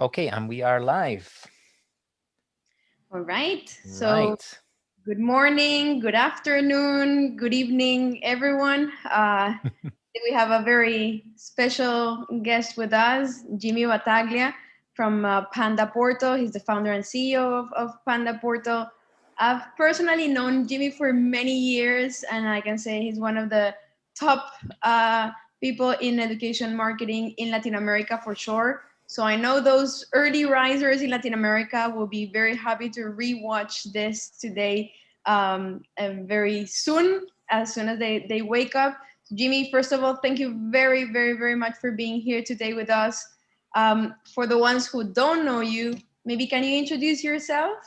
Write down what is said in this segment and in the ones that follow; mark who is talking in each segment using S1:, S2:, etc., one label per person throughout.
S1: Okay, and we are live.
S2: All right. So
S1: Right.
S2: good morning, good afternoon, good evening, everyone. We have a very special guest with us, Jimmy Battaglia from Panda Portal. He's the founder and CEO of Panda Portal. I've personally known Jimmy for many years, and I can say he's one of the top people in education marketing in Latin America for sure. So I know those early risers in Latin America will be very happy to rewatch this today and very soon, as soon as they wake up. Jimmy, first of all, thank you very, very, very much for being here today with us. For the ones who don't know you, maybe can you introduce yourself?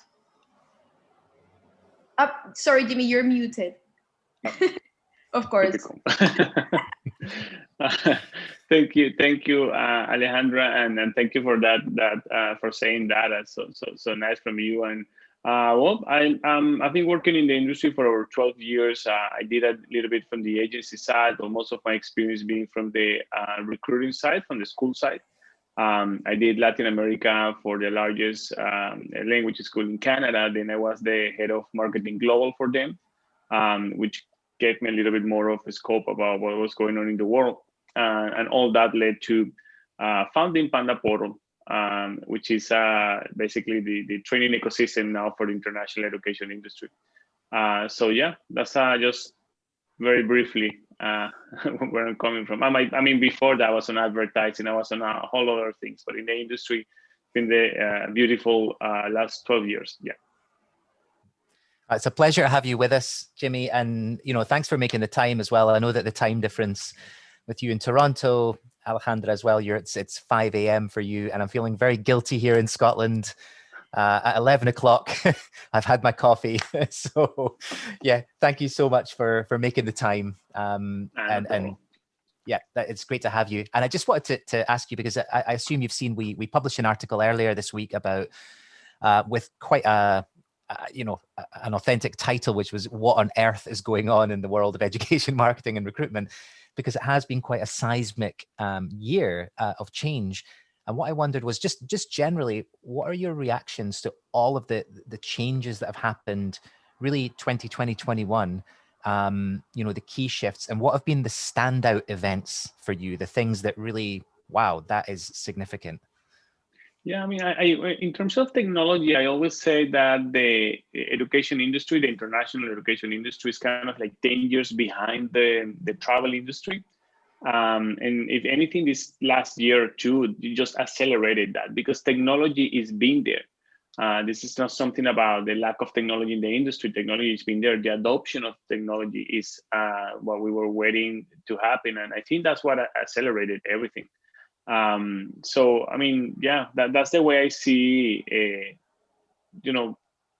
S2: Sorry, Jimmy, you're muted.
S3: Oh,
S2: Of course.
S3: typical. Thank you, Alejandra, and thank you for for saying that. That's so nice from you. And well, I've been working in the industry for over 12 years. I did a little bit from the agency side, but most of my experience being from the recruiting side, from the school side. I did Latin America for the largest language school in Canada. Then I was the head of marketing global for them, which gave me a little bit more of a scope about what was going on in the world. And all that led to founding Panda Portal, which is basically the training ecosystem now for the international education industry. So yeah, that's just very briefly where I'm coming from. I mean, before that I was on advertising, I was on a whole other things, but in the industry, in the beautiful last 12 years, yeah.
S1: It's a pleasure to have you with us, Jimmy. And, thanks for making the time as well. I know that the time difference with you in Toronto, Alejandra as well, it's 5 a.m. for you. And I'm feeling very guilty here in Scotland at 11 o'clock. I've had my coffee. So yeah, thank you so much for making the time. And yeah, it's great to have you. And I just wanted to ask you, because I assume you've seen, we published an article earlier this week about with quite an authentic title, which was "What on Earth is Going On in the World of Education Marketing and Recruitment?" Because it has been quite a seismic year of change. And what I wondered was just generally, what are your reactions to all of the changes that have happened, really 2020, 21, the key shifts, and what have been the standout events for you, the things that really, wow, that is significant?
S3: Yeah, I mean, I in terms of technology, I always say that the education industry, the international education industry, is kind of like 10 years behind the travel industry. And if anything, this last year or two, you just accelerated that because technology is being there. This is not something about the lack of technology in the industry. Technology has been there. The adoption of technology is what we were waiting to happen. And I think that's what accelerated everything. So I mean, yeah, that's the way I see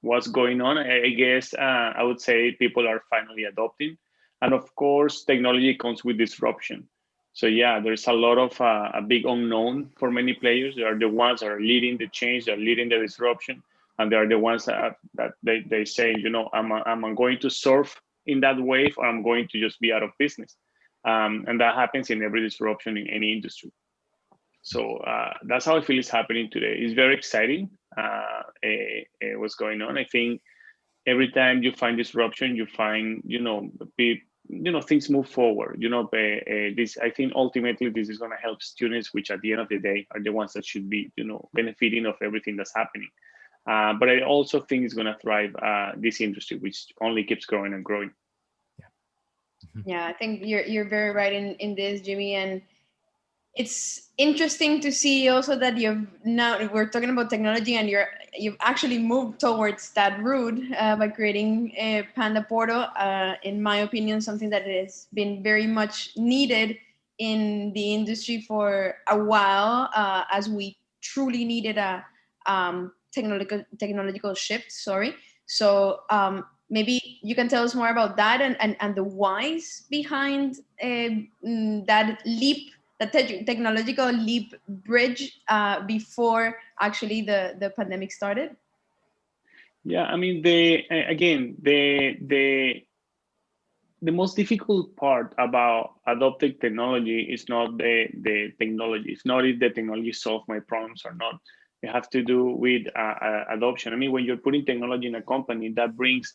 S3: what's going on. I guess I would say people are finally adopting, and of course technology comes with disruption. So yeah, there's a lot of a big unknown for many players. They are the ones that are leading the change, they're leading the disruption, and they are the ones that they say, I'm going to surf in that wave, or I'm going to just be out of business. And that happens in every disruption in any industry. So that's how I feel is happening today. It's very exciting what's going on. I think every time you find disruption, you find, things move forward. This, I think ultimately this is going to help students, which at the end of the day are the ones that should be, benefiting of everything that's happening. But I also think it's going to thrive this industry, which only keeps growing and growing.
S2: Yeah, I think you're very right in this, Jimmy. And it's interesting to see also that we're talking about technology, and you've actually moved towards that route by creating a Panda Portal. In my opinion, something that has been very much needed in the industry for a while, as we truly needed a technological shift. Sorry. So maybe you can tell us more about that and the whys behind that leap, the technological leap bridge before actually the pandemic started?
S3: Yeah, I mean, the most difficult part about adopting technology is not the technology. It's not if the technology solves my problems or not. It has to do with adoption. I mean, when you're putting technology in a company, that brings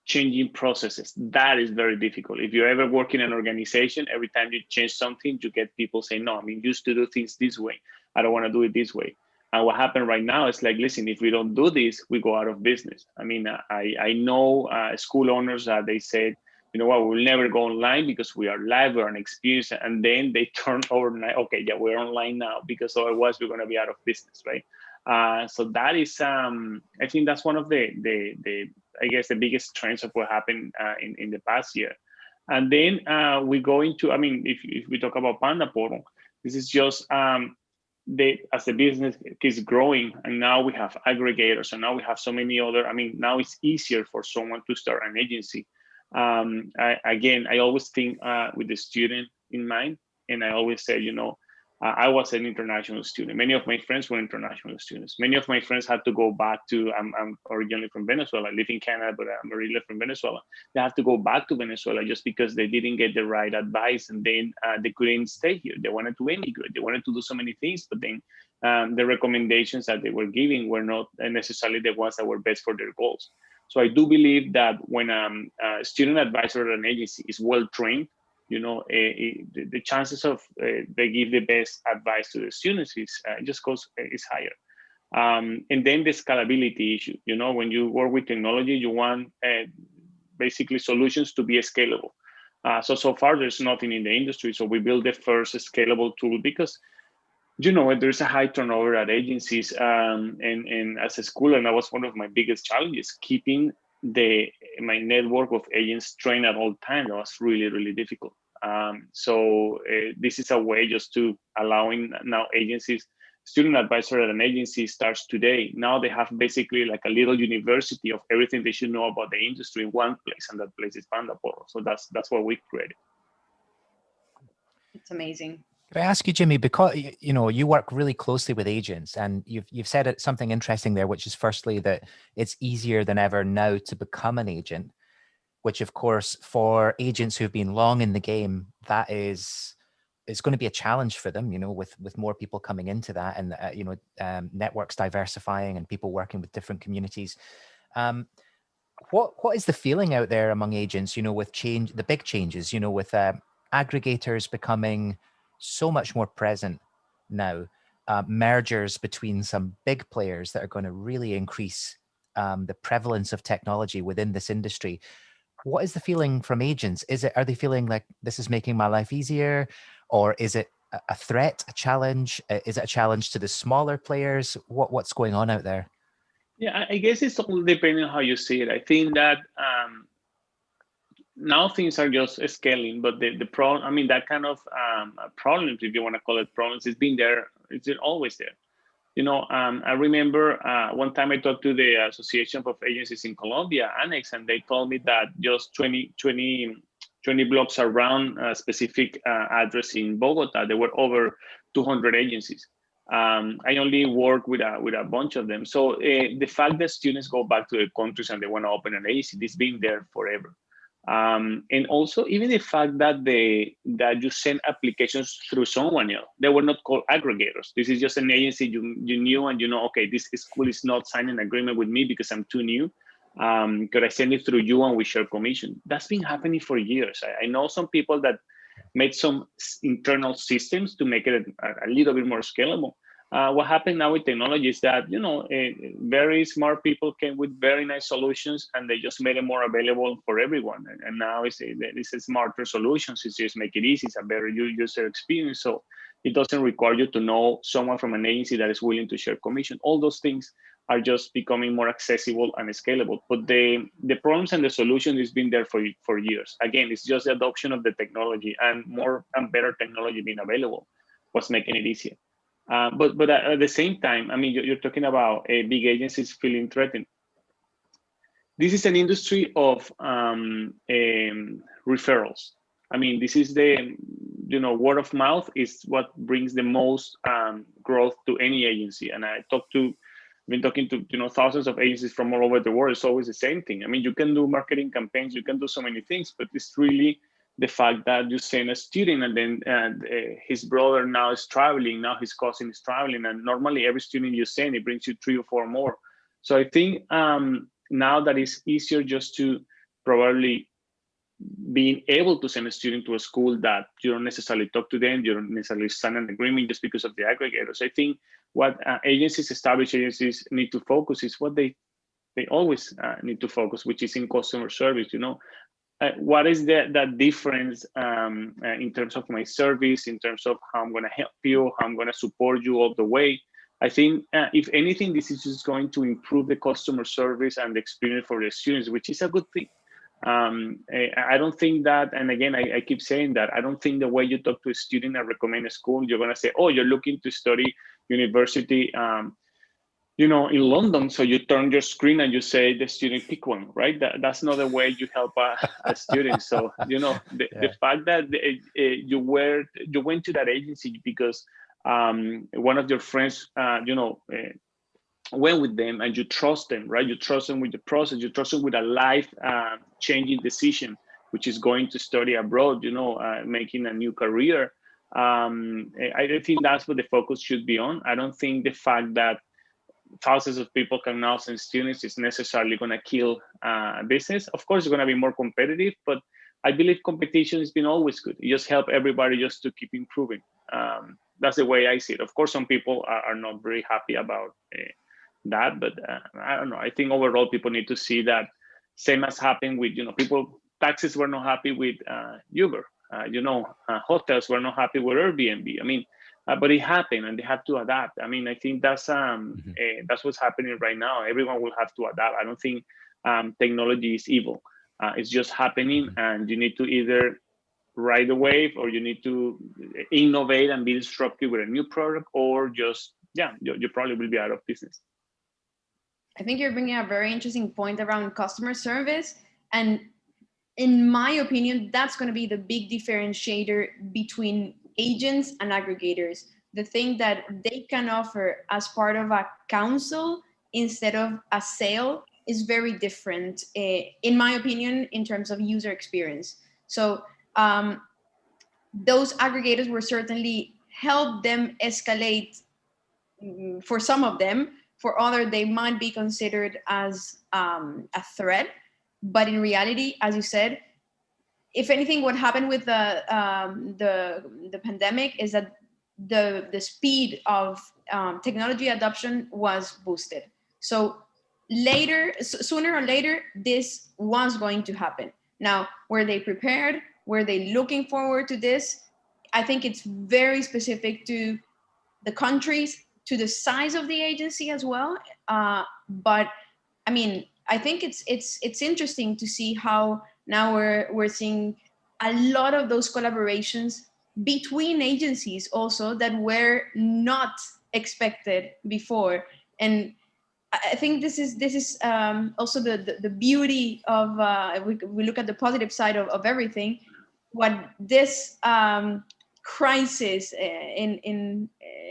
S3: changing processes. That is very difficult. If you ever work in an organization, every time you change something, you get people saying, no, I mean, used to do things this way. I don't want to do it this way. And what happened right now is like, listen, if we don't do this, we go out of business. I mean, I know school owners that they said, you know what, we'll never go online because we are live, we're an experience. And then they turn overnight, okay, yeah, we're online now because otherwise we're going to be out of business, right? So that is, I think that's one of the I guess the biggest trends of what happened in the past year. And then we go into, I mean, if we talk about Panda Portal, this is just as the business keeps growing, and now we have aggregators, and now we have so many other, I mean, now it's easier for someone to start an agency. I always think with the student in mind, and I always say, you know, I was an international student. Many of my friends were international students. Many of my friends had to go back to, I'm originally from Venezuela. I live in Canada, but I'm originally from Venezuela. They have to go back to Venezuela just because they didn't get the right advice, and then they couldn't stay here. They wanted to immigrate. They wanted to do so many things, but then the recommendations that they were giving were not necessarily the ones that were best for their goals. So I do believe that when a student advisor at an agency is well trained, you know, the chances of they give the best advice to the students is is higher. And then the scalability issue, you know, when you work with technology, you want basically solutions to be scalable. So far, there's nothing in the industry. So we built the first scalable tool because, you know, there's a high turnover at agencies, and as a school, and that was one of my biggest challenges, keeping my network of agents trained at all times. That was really, really difficult. So this is a way just to allowing now agencies, student advisor at an agency starts today. Now they have basically like a little university of everything they should know about the industry in one place, and that place is Panda Portal. So that's what we created.
S2: It's amazing.
S1: Can I ask you, Jimmy, because you know you work really closely with agents, and you've said something interesting there, which is firstly that it's easier than ever now to become an agent, which of course for agents who've been long in the game, that is it's going to be a challenge for them, you know, with more people coming into that, and you know, networks diversifying and people working with different communities. What is the feeling out there among agents, you know, with the big changes, you know, with aggregators becoming so much more present now, mergers between some big players that are going to really increase the prevalence of technology within this industry? What is the feeling from agents? Are they feeling like this is making my life easier, or is it a threat, a challenge? Is it a challenge to the smaller players? What's going on out there?
S3: Yeah, I guess it's all depending on how you see it. I think that now things are just scaling, but the problem, I mean, that kind of problems, if you want to call it problems, it's been there. It's always there. You know, I remember one time I talked to the Association of Agencies in Colombia, Annex, and they told me that just 20 blocks around a specific address in Bogota, there were over 200 agencies. I only work with a bunch of them. So the fact that students go back to their countries and they want to open an agency, this been there forever. And also even the fact that that you send applications through someone else. They were not called aggregators. This is just an agency you knew, and you know, okay, this school is not signing an agreement with me because I'm too new. Could I send it through you and we share commission? That's been happening for years. I know some people that made some internal systems to make it a little bit more scalable. What happened now with technology is that, you know, very smart people came with very nice solutions, and they just made it more available for everyone. And now it's a smarter solutions. It's just make it easy. It's a better user experience. So it doesn't require you to know someone from an agency that is willing to share commission. All those things are just becoming more accessible and scalable. But the problems and the solution has been there for years. Again, it's just the adoption of the technology and more and better technology being available was making it easier. But at the same time, I mean, you're talking about big agencies feeling threatened. This is an industry of referrals. I mean, this is word of mouth is what brings the most growth to any agency. And I talked to been talking to thousands of agencies from all over the world. It's always the same thing. I mean, you can do marketing campaigns, you can do so many things, but it's really the fact that you send a student and then his brother now is traveling, now his cousin is traveling, and normally every student you send, it brings you 3 or 4 more. So I think now that it's easier just to probably being able to send a student to a school that you don't necessarily talk to them, you don't necessarily sign an agreement just because of the aggregators. I think what established agencies need to focus is what they always need to focus, which is in customer service. What is that difference in terms of my service, in terms of how I'm going to help you, how I'm going to support you all the way. I think if anything, this is just going to improve the customer service and the experience for the students, which is a good thing. I don't think that, and again, I keep saying that, I don't think the way you talk to a student and recommend a school, you're going to say, oh, you're looking to study university, in London. So you turn your screen and you say the student pick one, right? That's not the way you help a student. So, the fact that you went to that agency because one of your friends, went with them and you trust them, right? You trust them with the process, you trust them with a life-changing decision, which is going to study abroad, making a new career. I think that's what the focus should be on. I don't think the fact that thousands of people can now send students is necessarily going to kill a business. Of course, it's going to be more competitive, but I believe competition has been always good. You just help everybody just to keep improving. That's the way I see it. Of course, some people are not very happy about that, but I don't know. I think overall people need to see that same as happened with, taxis were not happy with Uber, hotels were not happy with Airbnb. I mean, but it happened and they have to adapt. I mean, I think that's what's happening right now. Everyone will have to adapt. I don't think technology is evil. It's just happening, and you need to either ride the wave, or you need to innovate and be disruptive with a new product, or just, you probably will be out of business.
S2: I think you're bringing a very interesting point around customer service. And in my opinion, that's going to be the big differentiator between agents and aggregators. The thing that they can offer as part of a council instead of a sale is very different, in my opinion, in terms of user experience. So those aggregators will certainly help them escalate for some of them. For others, they might be considered as a threat. But in reality, as you said, if anything, what happened with the pandemic is that the speed of technology adoption was boosted. So sooner or later, this was going to happen. Now, were they prepared? Were they looking forward to this? I think it's very specific to the countries, to the size of the agency as well. But I mean, I think it's interesting to see how now we're seeing a lot of those collaborations between agencies also that were not expected before. And I think this is also the beauty of we look at the positive side of everything. What this crisis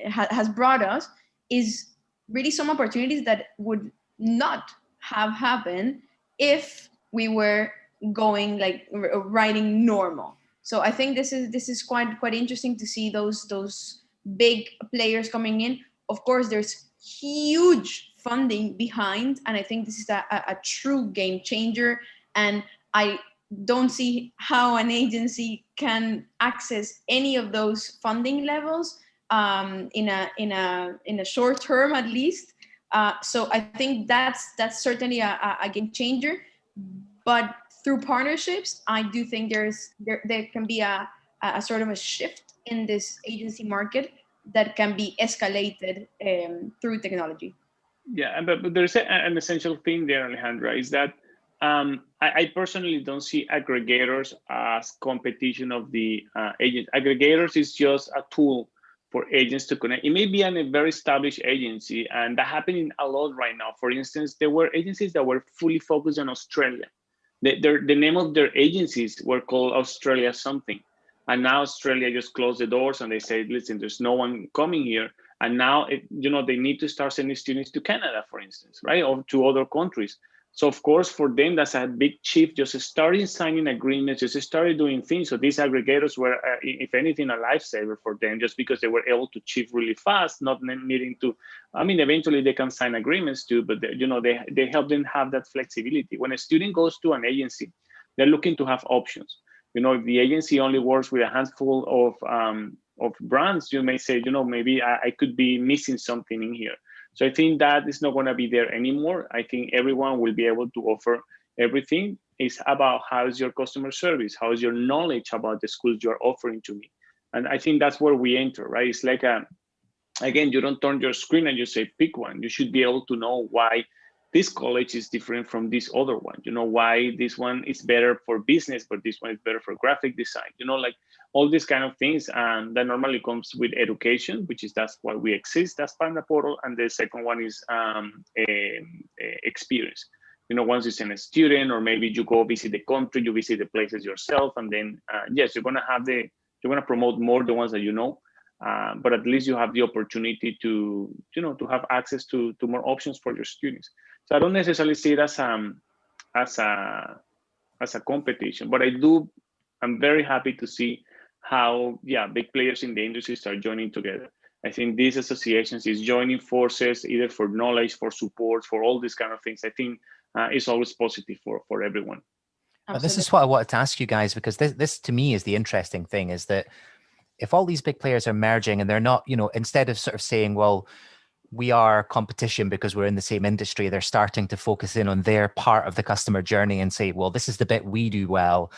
S2: has brought us is really some opportunities that would not have happened if we were going like writing normal. So I think this is quite interesting to see those big players coming in. Of course, there's huge funding behind, and I think this is a true game changer. And I don't see how an agency can access any of those funding levels in a short term, at least. So I think that's certainly a game changer. But through partnerships, I do think there can be a sort of a shift in this agency market that can be escalated through technology.
S3: Yeah, but there's an essential thing there, Alejandra, is that I personally don't see aggregators as competition of the agents. Aggregators is just a tool for agents to connect. It may be a very established agency, and that happening a lot right now. For instance, there were agencies that were fully focused on Australia. The name of their agencies were called Australia something. And now Australia just closed the doors and they say, listen, there's no one coming here. And now, they need to start sending students to Canada, for instance, right? Or to other countries. So of course, for them, that's a big shift. Just starting signing agreements, just started doing things. So these aggregators were, if anything, a lifesaver for them, just because they were able to shift really fast, not needing to. I mean, eventually they can sign agreements too, but they help them have that flexibility. When a student goes to an agency, they're looking to have options. If the agency only works with a handful of brands, you may say, maybe I could be missing something in here. So I think that is not going to be there anymore. I think everyone will be able to offer everything. It's about how is your customer service, how is your knowledge about the schools you're offering to me. And I think that's where we enter, right? It's like, again, you don't turn your screen and you say, pick one. You should be able to know why this college is different from this other one. Why this one is better for business, but this one is better for graphic design. Like all these kind of things that normally comes with education, that's why we exist as Panda Portal. And the second one is experience. Once you send a student, or maybe you go visit the country, you visit the places yourself, and then yes, you're gonna promote more the ones that but at least you have the opportunity to have access to more options for your students. So I don't necessarily see it as a competition, but I'm very happy to see how big players in the industry start joining together. I think these associations is joining forces, either for knowledge, for support, for all these kind of things. I think it's always positive for everyone.
S1: This is what I wanted to ask you guys, because this to me is the interesting thing, is that if all these big players are merging and they're not, instead of sort of saying, well, we are competition because we're in the same industry, they're starting to focus in on their part of the customer journey and say, well, this is the bit we do well.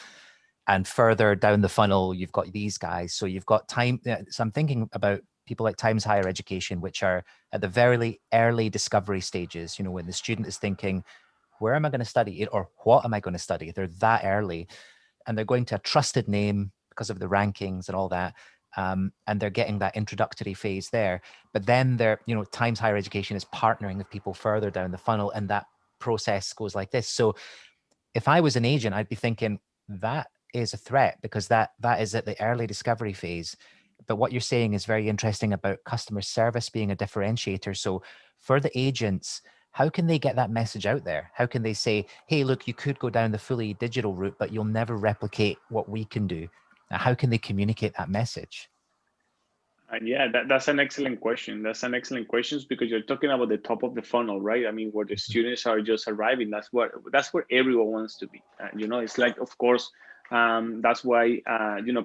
S1: And further down the funnel, you've got these guys. So you've got time. So I'm thinking about people like Times Higher Education, which are at the very early discovery stages, when the student is thinking, where am I going to study, or what am I going to study? They're that early, and they're going to a trusted name because of the rankings and all that. And they're getting that introductory phase there. But then Times Higher Education is partnering with people further down the funnel, and that process goes like this. So if I was an agent, I'd be thinking that is a threat, because that is at the early discovery phase. But what you're saying is very interesting about customer service being a differentiator. So for the agents, how can they get that message out there? How can they say, hey, look, you could go down the fully digital route, but you'll never replicate what we can do? How can they communicate that message?
S3: That's an excellent question. That's an excellent question, because you're talking about the top of the funnel, right? I mean, where the students are just arriving. That's where everyone wants to be. It's like, of course, that's why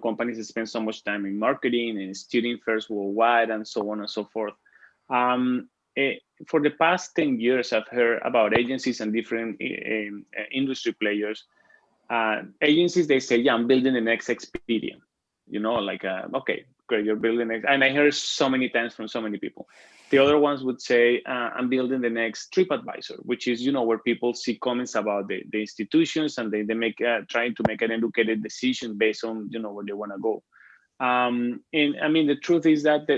S3: companies spend so much time in marketing and student fairs worldwide and so on and so forth. For the past 10 years, I've heard about agencies and different industry players. Agencies, they say, I'm building the next Expedia. Okay, great, you're building it. And I heard so many times from so many people. The other ones would say, I'm building the next TripAdvisor, which is, where people see comments about the institutions, and they make trying to make an educated decision based on, where they want to go. And I mean, the truth is that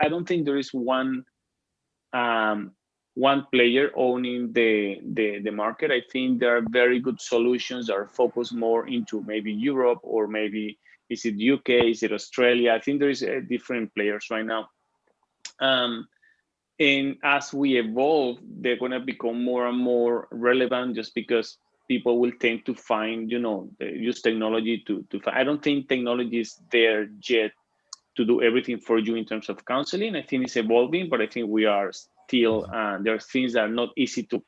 S3: I don't think there is one player owning the market. I think there are very good solutions that are focused more into maybe Europe, or maybe is it UK, is it Australia? I think there is different players right now. And as we evolve, they're going to become more and more relevant, just because people will tend to find, use technology to find. I don't think technology is there yet to do everything for you in terms of counseling. I think it's evolving, but I think we are still, there are things that are not easy to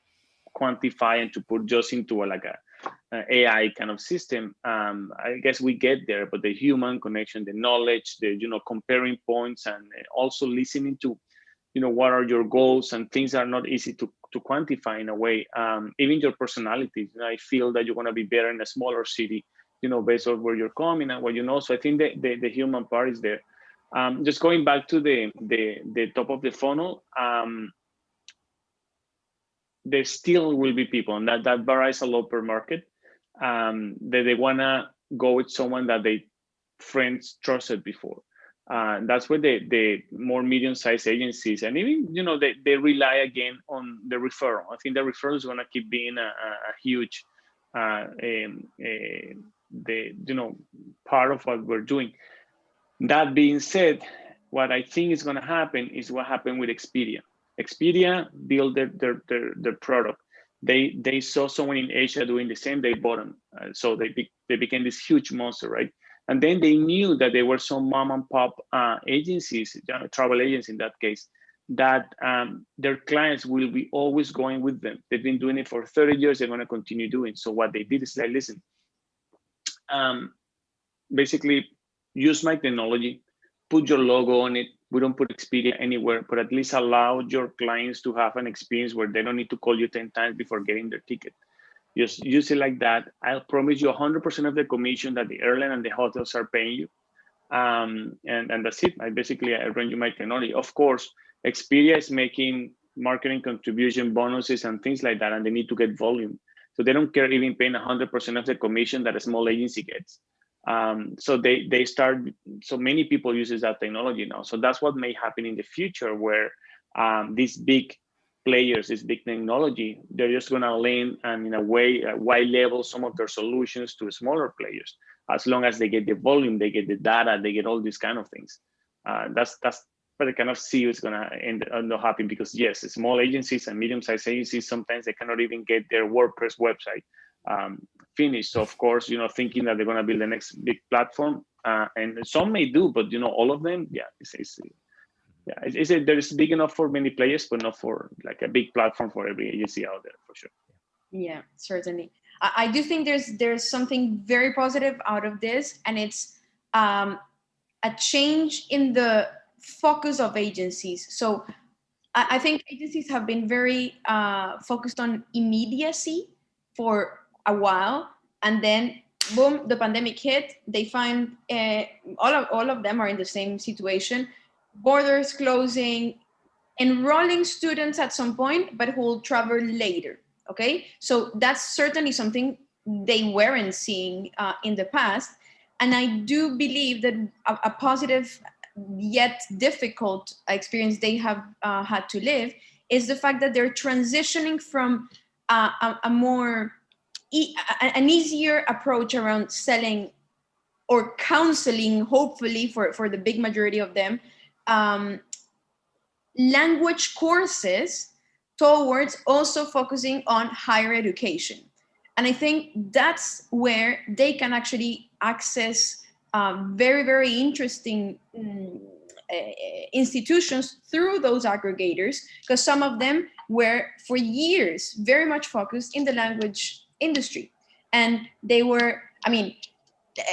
S3: quantify and to put just into an AI kind of system. I guess we get there, but the human connection, the knowledge, the comparing points, and also listening to what are your goals, and things are not easy to quantify in a way. Even your personality, I feel that you're going to be better in a smaller city, based on where you're coming and what you know. So I think the human part is there. Just going back to the top of the funnel, there still will be people, and that varies a lot per market, that they want to go with someone that they friends trusted before. That's where the more medium-sized agencies, and even they rely again on the referral. I think the referral is going to keep being a huge part of what we're doing. That being said, What I think is going to happen is what happened with Expedia. Expedia built their product. They saw someone in Asia doing the same. They bought them, so they became this huge monster, right? And then they knew that there were some mom and pop agencies, travel agents in that case, that their clients will be always going with them. They've been doing it for 30 years. They're going to continue doing. So what they did is like, listen, basically use my technology, put your logo on it. We don't put Expedia anywhere, but at least allow your clients to have an experience where they don't need to call you 10 times before getting their ticket. Just use it like that. I'll promise you 100% of the commission that the airline and the hotels are paying you. And that's it. I run you my technology. Of course, Expedia is making marketing contribution bonuses and things like that, and they need to get volume. So they don't care even paying 100% of the commission that a small agency gets. So they start, so many people uses that technology now. So that's what may happen in the future, where these big players, this big technology, they're just gonna lend and in a way white label some of their solutions to smaller players. As long as they get the volume, they get the data, they get all these kind of things. That's what I kind of see is gonna end up happening, because yes, small agencies and medium-sized agencies, sometimes they cannot even get their WordPress website finished. So of course, thinking that they're going to build the next big platform, and some may do, but all of them, yeah, there's big enough for many players, but not for like a big platform for every agency out there, for sure.
S2: Yeah, certainly. I do think there's something very positive out of this, and it's a change in the focus of agencies. So I think agencies have been very focused on immediacy for a while, and then boom, the pandemic hit. They find all of them are in the same situation: borders closing, enrolling students at some point, but who will travel later. Okay, so that's certainly something they weren't seeing in the past, and I do believe that a positive yet difficult experience they have had to live is the fact that they're transitioning from a more an easier approach around selling or counseling, hopefully for the big majority of them, language courses, towards also focusing on higher education. And I think that's where they can actually access very, very interesting institutions through those aggregators, because some of them were for years very much focused in the language industry. And they were, I mean,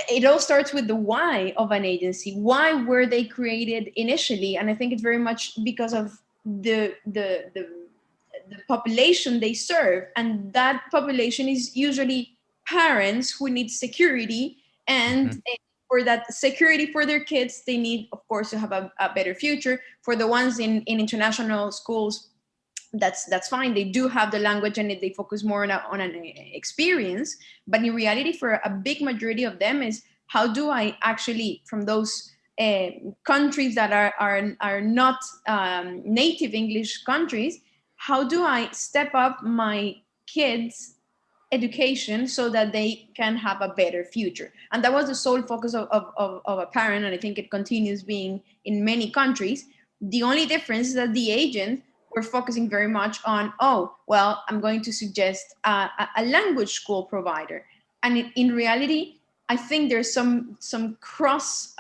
S2: it all starts with the why of an agency. Why were they created initially? And I think it's very much because of the population they serve, and that population is usually parents who need security, and for that security for their kids, they need, of course, to have a better future. For the ones in international schools, that's fine. They do have the language and they focus more on an experience. But in reality, for a big majority of them, is how do I actually, from those countries that are not native English countries, how do I step up my kids' education so that they can have a better future? And that was the sole focus of a parent, and I think it continues being in many countries. The only difference is that the agent were focusing very much on, oh, well, I'm going to suggest a language school provider. And in reality, I think there's some cross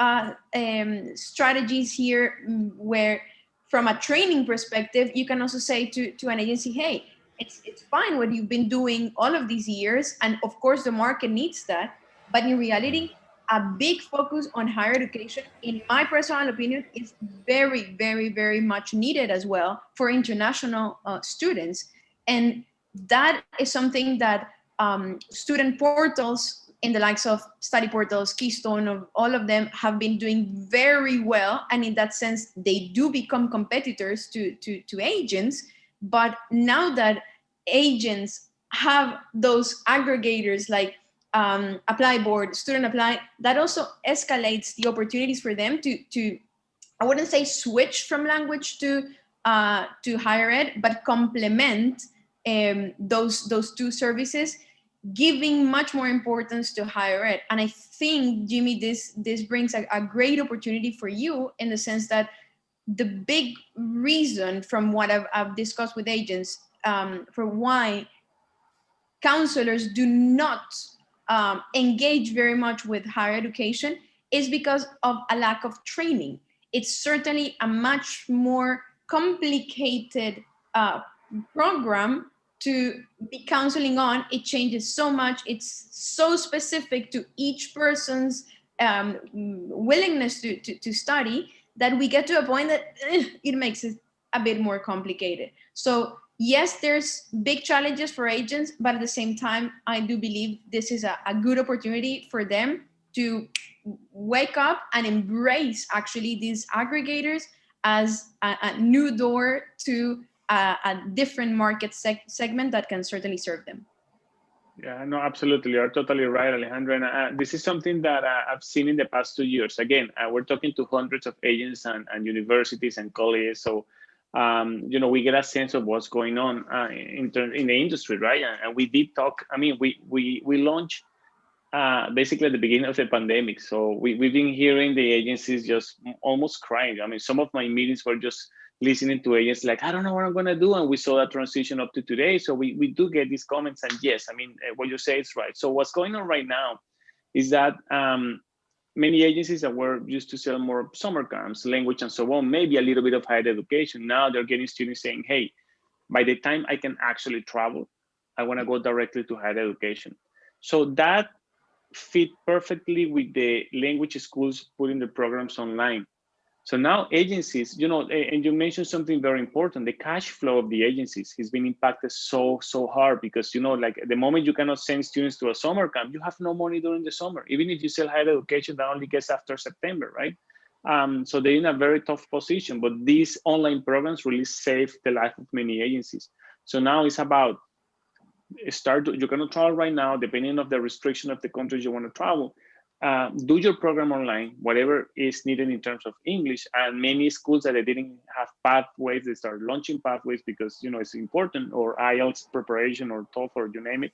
S2: strategies here, where from a training perspective, you can also say to an agency, hey, it's fine what you've been doing all of these years. And of course, the market needs that. But in reality, a big focus on higher education, in my personal opinion, is very, very, very much needed as well for international students. And that is something that student portals in the likes of Study Portals, Keystone, of all of them have been doing very well. And in that sense, they do become competitors to agents. But now that agents have those aggregators like Apply Board, Student Apply, that also escalates the opportunities for them to I wouldn't say switch from language to higher ed, but complement those two services giving much more importance to higher ed. And I think, Jimmy, this brings a great opportunity for you, in the sense that the big reason, from what I've discussed with agents, for why counselors do not engage very much with higher education is because of a lack of training. It's certainly a much more complicated program to be counseling on. It changes so much. It's so specific to each person's willingness to study, that we get to a point that it makes it a bit more complicated. So yes, there's big challenges for agents, but at the same time, I do believe this is a good opportunity for them to wake up and embrace actually these aggregators as a new door to a different market segment that can certainly serve them.
S3: Yeah, no, absolutely. You're totally right, Alejandra. And this is something that I've seen in the past 2 years. Again, we're talking to hundreds of agents and universities and colleges. So, you know, we get a sense of what's going on in the industry, right? And we did talk. I mean, we launched basically at the beginning of the pandemic. So we've been hearing the agencies just almost crying. I mean, some of my meetings were just listening to agents like, I don't know what I'm going to do. And we saw that transition up to today. So we do get these comments. And yes, I mean, what you say is right. So what's going on right now is that many agencies that were used to sell more summer camps, language, and so on, maybe a little bit of higher education. Now they're getting students saying, hey, by the time I can actually travel, I want to go directly to higher education. So that fit perfectly with the language schools putting the programs online. So now agencies, you know, and you mentioned something very important, the cash flow of the agencies has been impacted so hard, because, you know, like the moment you cannot send students to a summer camp, you have no money during the summer. Even if you sell higher education, that only gets after September, right? So they're in a very tough position, but these online programs really saved the life of many agencies. So now it's about you're going to travel right now, depending on the restriction of the countries you want to travel. Do your program online, whatever is needed in terms of English. And many schools that they didn't have pathways, they start launching pathways because, you know, it's important, or IELTS preparation or TOEFL, you name it.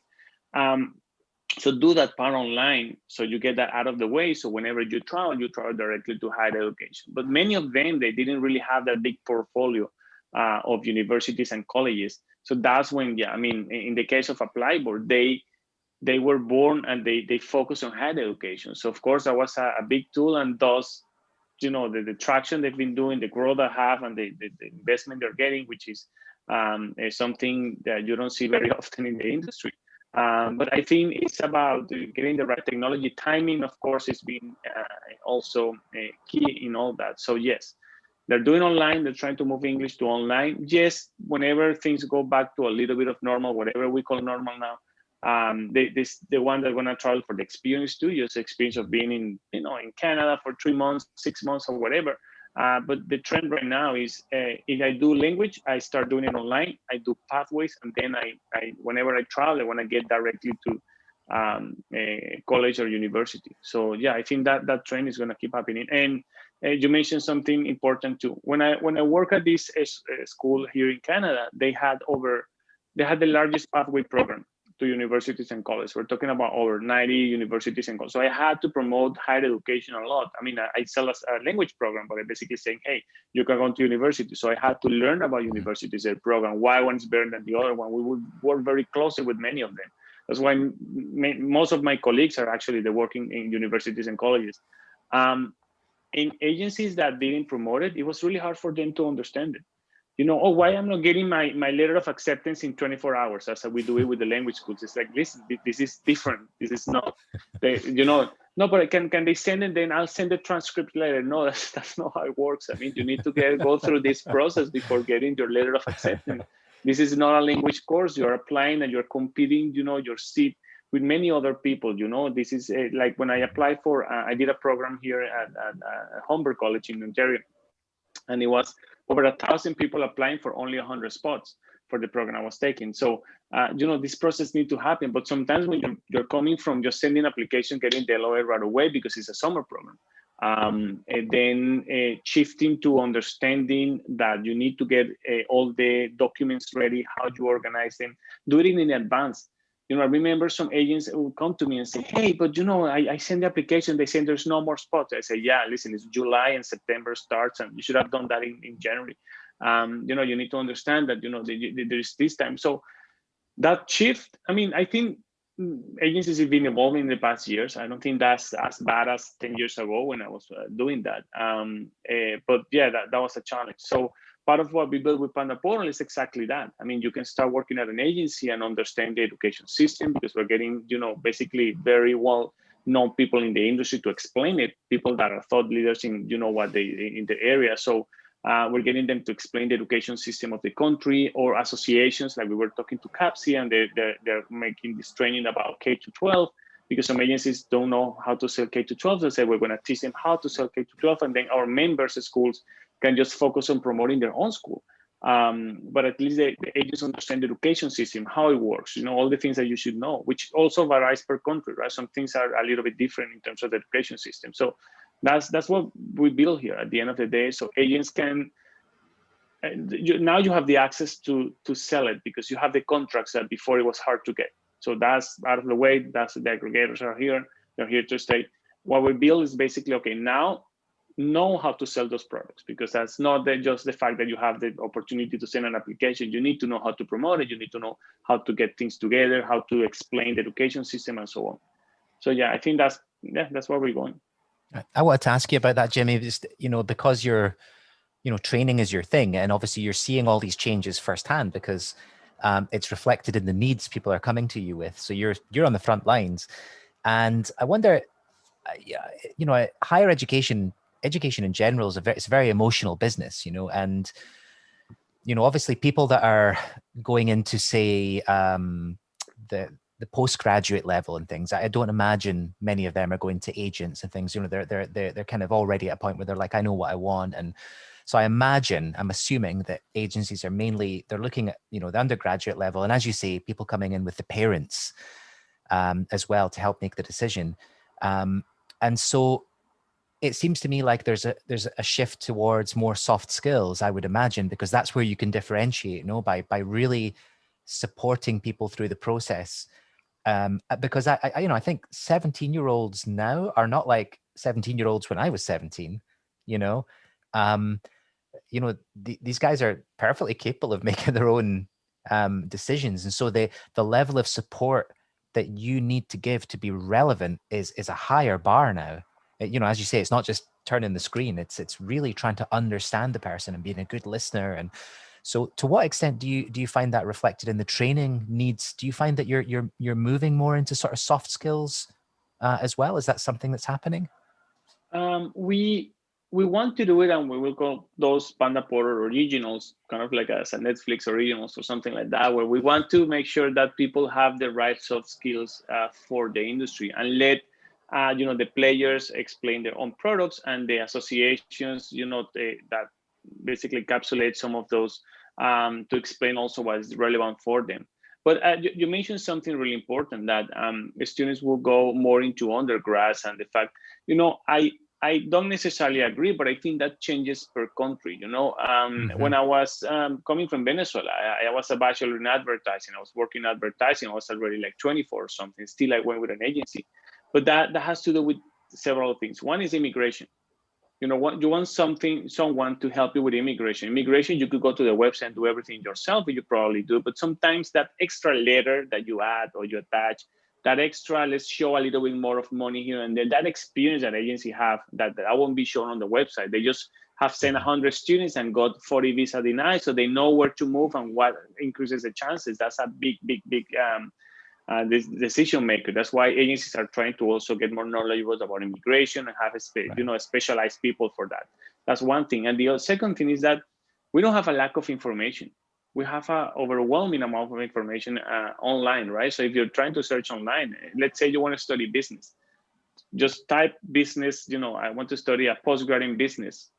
S3: So do that part online, so you get that out of the way. So whenever you travel directly to higher education. But many of them, they didn't really have that big portfolio of universities and colleges. So that's when, yeah, I mean, in the case of Applyboard, they were born and they focus on higher education. So of course that was a big tool, and thus, you know, the traction they've been doing, the growth they have, and the investment they're getting, which is something that you don't see very often in the industry. But I think it's about getting the right technology. Timing, of course, has been also key in all that. So yes, they're doing online, they're trying to move English to online. Yes, whenever things go back to a little bit of normal, whatever we call normal now, the one that's gonna travel for the experience too, just the experience of being in, you know, in Canada for 3 months, 6 months, or whatever. But the trend right now is if I do language, I start doing it online. I do pathways, and then I whenever I travel, I want to get directly to a college or university. So yeah, I think that trend is going to keep happening. And you mentioned something important too. When I work at this school here in Canada, they had the largest pathway program to universities and colleges. We're talking about over 90 universities and colleges. So I had to promote higher education a lot. I mean, I sell a language program, but I'm basically saying, hey, you can go to university. So I had to learn about universities, their program, why one is better than the other one. We would work very closely with many of them. That's why most of my colleagues are actually they're working in universities and colleges. In agencies that didn't promote it, it was really hard for them to understand it. You know, oh, why I'm not getting my letter of acceptance in 24 hours as we do it with the language schools. It's like, listen, this is different. This is not, you know, no, but can they send it? Then I'll send the transcript later. No, that's not how it works. I mean, you need to go through this process before getting your letter of acceptance. This is not a language course. You're applying and you're competing, you know, your seat with many other people. You know, this is like when I applied for, I did a program here at Humber College in Ontario. And it was over 1,000 people applying for only 100 spots for the program I was taking. So, you know, this process needs to happen. But sometimes when you're coming from just sending application, getting the LOA right away because it's a summer program, and then shifting to understanding that you need to get all the documents ready, how you organize them, do it in advance. I remember some agents will come to me and say, hey, but I send the application, they say there's no more spots. I say, yeah, listen, it's July and September starts, and you should have done that in January. You need to understand that, there's this time. So that shift, I think agencies have been evolving in the past years. I don't think that's as bad as 10 years ago when I was doing that. But yeah, that was a challenge. So part of what we built with Panda Portal is exactly that. You can start working at an agency and understand the education system, because we're getting, basically very well known people in the industry to explain it, people that are thought leaders in, in the area. So we're getting them to explain the education system of the country, or associations, like we were talking to CAPSI, and they're making this training about K-12, because some agencies don't know how to sell K-12. They say, we're going to teach them how to sell K-12, and then our members schools can just focus on promoting their own school. But at least the agents understand the education system, how it works, all the things that you should know, which also varies per country, right? Some things are a little bit different in terms of the education system. So that's what we build here at the end of the day. So agents can, now you have the access to sell it, because you have the contracts that before it was hard to get. So that's out of the way. That's the aggregators are here. They're here to stay. What we build is basically, okay, now know how to sell those products, because that's not just the fact that you have the opportunity to send an application. You need to know how to promote it. You need to know how to get things together, how to explain the education system, and so on. So yeah, I think that's where we're going.
S1: I wanted to ask you about that, Jimmy, just, because you're, training is your thing, and obviously you're seeing all these changes firsthand, because it's reflected in the needs people are coming to you with. So you're on the front lines, and I wonder, higher education in general is it's a very emotional business, and obviously people that are going into, say, the postgraduate level and things, I don't imagine many of them are going to agents and things. They're kind of already at a point where they're like, I know what I want. And so I'm assuming that agencies are mainly, they're looking at, the undergraduate level. And as you say, people coming in with the parents as well to help make the decision. And so it seems to me like there's a shift towards more soft skills, I would imagine, because that's where you can differentiate, by really supporting people through the process. Because I think 17-year-olds now are not like 17-year-olds when I was 17. These guys are perfectly capable of making their own decisions, and so the level of support that you need to give to be relevant is a higher bar now. As you say, it's not just turning the screen; it's really trying to understand the person and being a good listener. And so, to what extent do you find that reflected in the training needs? Do you find that you're moving more into sort of soft skills as well? Is that something that's happening?
S3: We want to do it, and we will call those Panda Portal originals, kind of like as a Netflix originals or something like that, where we want to make sure that people have the right soft skills for the industry, and let the players explain their own products, and the associations, that basically encapsulate some of those to explain also what is relevant for them. But you mentioned something really important, that students will go more into undergrads, and the fact, I don't necessarily agree, but I think that changes per country. When I was coming from Venezuela, I was a bachelor in advertising. I was working in advertising. I was already like 24 or something. Still, I went with an agency. But that has to do with several things. One is immigration. You want someone to help you with immigration. Immigration, you could go to the website and do everything yourself, but you probably do. But sometimes that extra letter that you add or you attach, that extra, let's show a little bit more of money here and there, that experience that agency have, that won't be shown on the website. They just have sent 100 students and got 40 visa denied, so they know where to move and what increases the chances. That's a big this decision maker. That's why agencies are trying to also get more knowledgeable about immigration and have specialized people for that. That's one thing. And the second thing is that we don't have a lack of information. We have an overwhelming amount of information online, right? So if you're trying to search online, let's say you want to study business, just type business, I want to study a postgrad in business.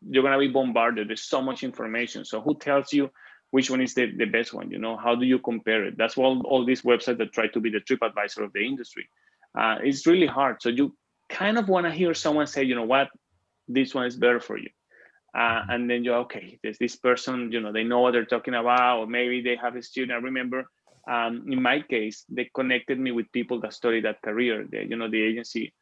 S3: You're going to be bombarded. There's so much information. So who tells you which one is the best one? How do you compare it? That's what all these websites that try to be the TripAdvisor of the industry. It's really hard. So you kind of want to hear someone say, what, this one is better for you. And then you're okay, there's this person, they know what they're talking about, or maybe they have a student. I remember In my case, they connected me with people that study that career, the agency.